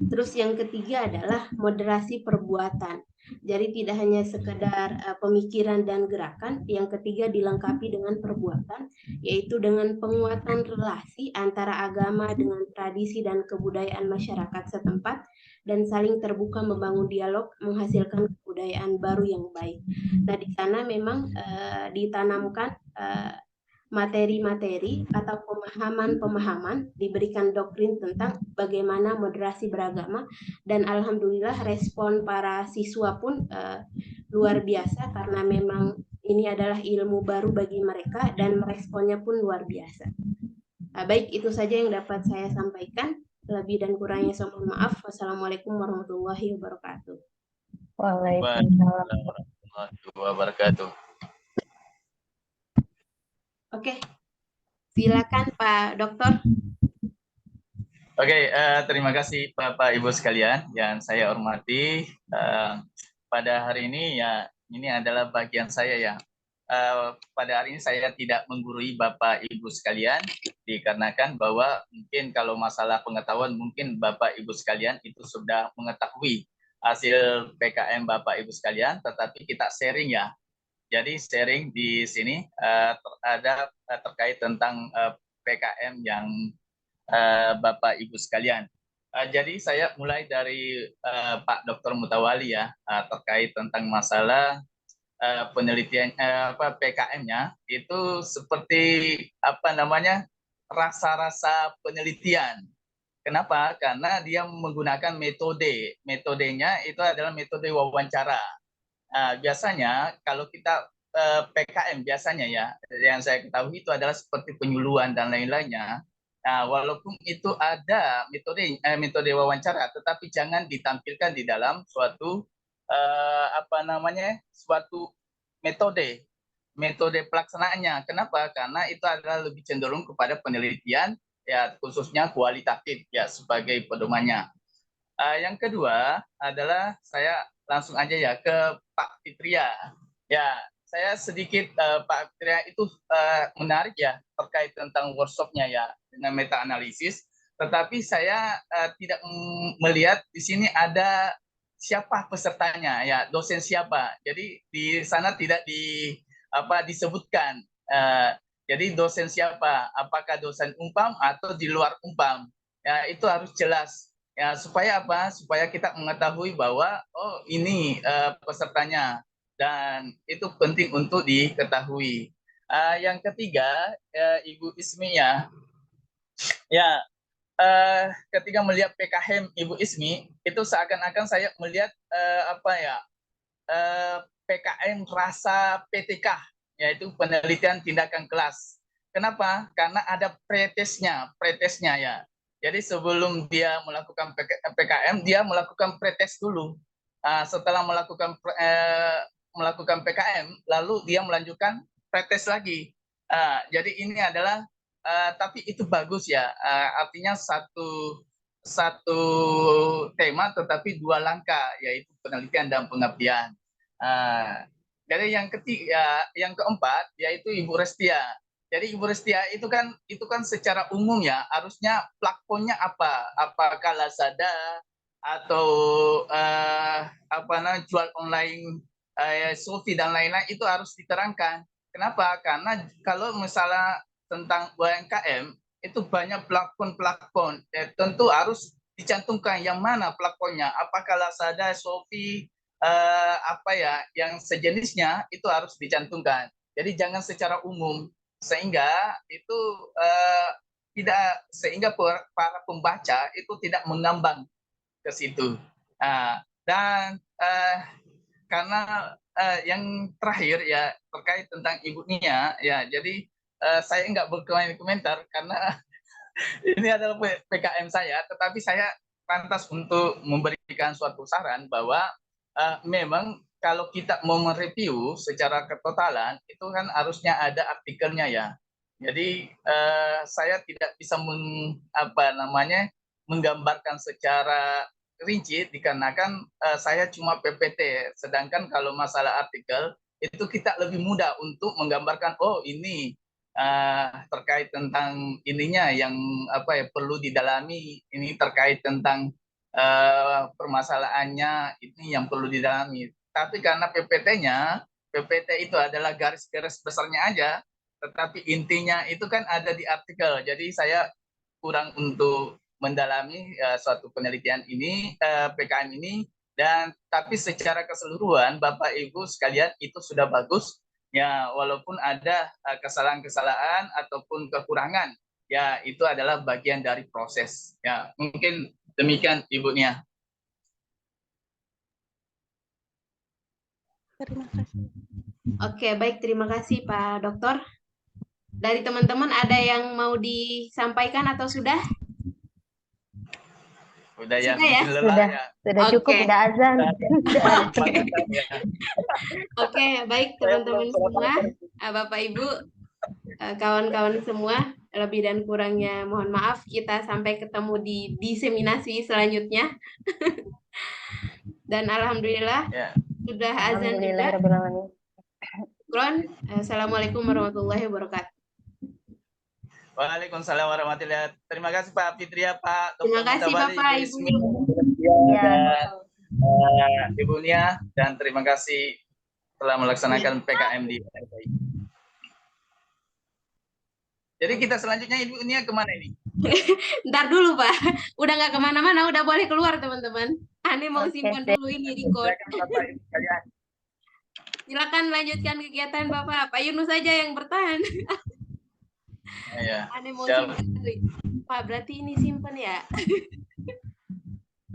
Terus yang ketiga adalah moderasi perbuatan. Jadi tidak hanya sekedar pemikiran dan gerakan, yang ketiga dilengkapi dengan perbuatan, yaitu dengan penguatan relasi antara agama dengan tradisi dan kebudayaan masyarakat setempat, dan saling terbuka membangun dialog menghasilkan kebudayaan baru yang baik. Nah, di sana memang ditanamkan materi-materi atau pemahaman-pemahaman, diberikan doktrin tentang bagaimana moderasi beragama, dan alhamdulillah respon para siswa pun luar biasa karena memang ini adalah ilmu baru bagi mereka dan responnya pun luar biasa. Baik, itu saja yang dapat saya sampaikan. Lebih dan kurangnya saya mohon maaf. Wassalamualaikum warahmatullahi wabarakatuh. Waalaikumsalam warahmatullahi wabarakatuh. Oke, silakan Pak Dokter. Oke, terima kasih Bapak Ibu sekalian yang saya hormati. Pada hari ini ya, ini adalah bagian saya ya. Pada hari ini saya tidak menggurui Bapak Ibu sekalian, dikarenakan bahwa mungkin kalau masalah pengetahuan mungkin Bapak Ibu sekalian itu sudah mengetahui hasil PKM Bapak Ibu sekalian, tetapi kita sharing ya. Jadi sharing di sini ada terkait tentang PKM yang Bapak Ibu sekalian. Jadi saya mulai dari Pak Dr. Mutawali ya, terkait tentang masalah penelitian PKM-nya itu seperti rasa-rasa penelitian. Kenapa? Karena dia menggunakan metodenya itu adalah metode wawancara. Biasanya kalau kita PKM biasanya ya, yang saya ketahui itu adalah seperti penyuluhan dan lain-lainnya. Walaupun itu ada metode wawancara, tetapi jangan ditampilkan di dalam suatu suatu metode pelaksanaannya. Kenapa? Karena itu adalah lebih cenderung kepada penelitian, ya khususnya kualitatif ya sebagai pedomannya. Yang kedua adalah saya langsung aja ya ke Pak Fitria. Ya, saya sedikit Pak Fitria itu menarik ya terkait tentang workshopnya ya dengan meta analisis. Tetapi saya tidak melihat di sini ada siapa pesertanya ya, dosen siapa. Jadi di sana tidak disebutkan. Jadi dosen siapa? Apakah dosen Umpam atau di luar Umpam? Ya, itu harus jelas. Ya, supaya apa? Supaya kita mengetahui bahwa oh ini pesertanya dan itu penting untuk diketahui. Yang ketiga, Ibu Ismi ya, ketika melihat PKM Ibu Ismi itu seakan-akan saya melihat PKM rasa PTK, yaitu penelitian tindakan kelas. Kenapa? Karena ada pretesnya ya. Jadi sebelum dia melakukan PKM, dia melakukan pretest dulu. Setelah melakukan PKM, lalu dia melanjutkan pretest lagi. Jadi ini adalah, tapi itu bagus ya. Artinya satu tema tetapi dua langkah, yaitu penelitian dan pengabdian. Dari yang keempat yaitu Ibu Restia. Jadi Ibu Restia itu kan secara umum ya harusnya platformnya apa? Apakah Lazada atau jual online, Shopee dan lain-lain, itu harus diterangkan. Kenapa? Karena kalau misalnya tentang UMKM itu banyak platform, tentu harus dicantumkan yang mana platformnya. Apakah Lazada, Shopee, yang sejenisnya itu harus dicantumkan. Jadi jangan secara umum, sehingga itu sehingga para pembaca itu tidak mengambang ke situ. Dan karena yang terakhir ya terkait tentang Ibu Nia ya, jadi saya nggak berkomentar karena ini adalah PKM saya, tetapi saya pantas untuk memberikan suatu saran bahwa memang kalau kita mau mereview secara ketotalan itu kan harusnya ada artikelnya ya. Jadi saya tidak bisa menggambarkan secara rinci dikarenakan saya cuma PPT. Sedangkan kalau masalah artikel itu kita lebih mudah untuk menggambarkan oh ini terkait tentang ininya yang perlu didalami, ini terkait tentang permasalahannya ini yang perlu didalami. Tapi karena PPT itu adalah garis-garis besarnya aja, tetapi intinya itu kan ada di artikel. Jadi saya kurang untuk mendalami suatu penelitian ini, PKM ini, dan tapi secara keseluruhan Bapak Ibu sekalian itu sudah bagus ya, walaupun ada kesalahan-kesalahan ataupun kekurangan ya, itu adalah bagian dari proses ya. Mungkin demikian Ibu Nia. Terima kasih. Oke, baik, terima kasih Pak Dokter. Dari teman-teman ada yang mau disampaikan atau sudah? Sudah ya, Sudah ya? lelah ya. Sudah cukup, Oke. udah azan. Oke, baik teman-teman semua, Bapak Ibu, kawan-kawan semua, lebih dan kurangnya mohon maaf. Kita sampai ketemu di diseminasi selanjutnya. Dan alhamdulillah sudah azan juga. Assalamualaikum warahmatullahi wabarakatuh. Waalaikumsalam warahmatullahi wabarakatuh. Terima kasih Pak Fitria, Pak Terima kasih Bapak Ibu. Dan Ibu Nia, dan terima kasih telah melaksanakan PKM di RPI. Jadi kita selanjutnya Ibu Nia kemana ini? Ntar dulu Pak, udah nggak kemana-mana, udah boleh keluar teman-teman. Ani mau simpan dulu ini record. Silakan lanjutkan kegiatan Bapak. Pak Yunus saja yang bertahan. Ya, Aneh mau siap. simpen. Pak, berarti ini simpen ya?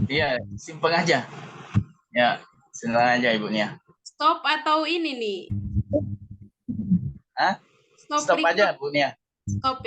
Iya, simpen aja. Ya, silakan aja ibunya. Stop atau ini nih? Hah? Stop record. aja, Bunia. Stop ya.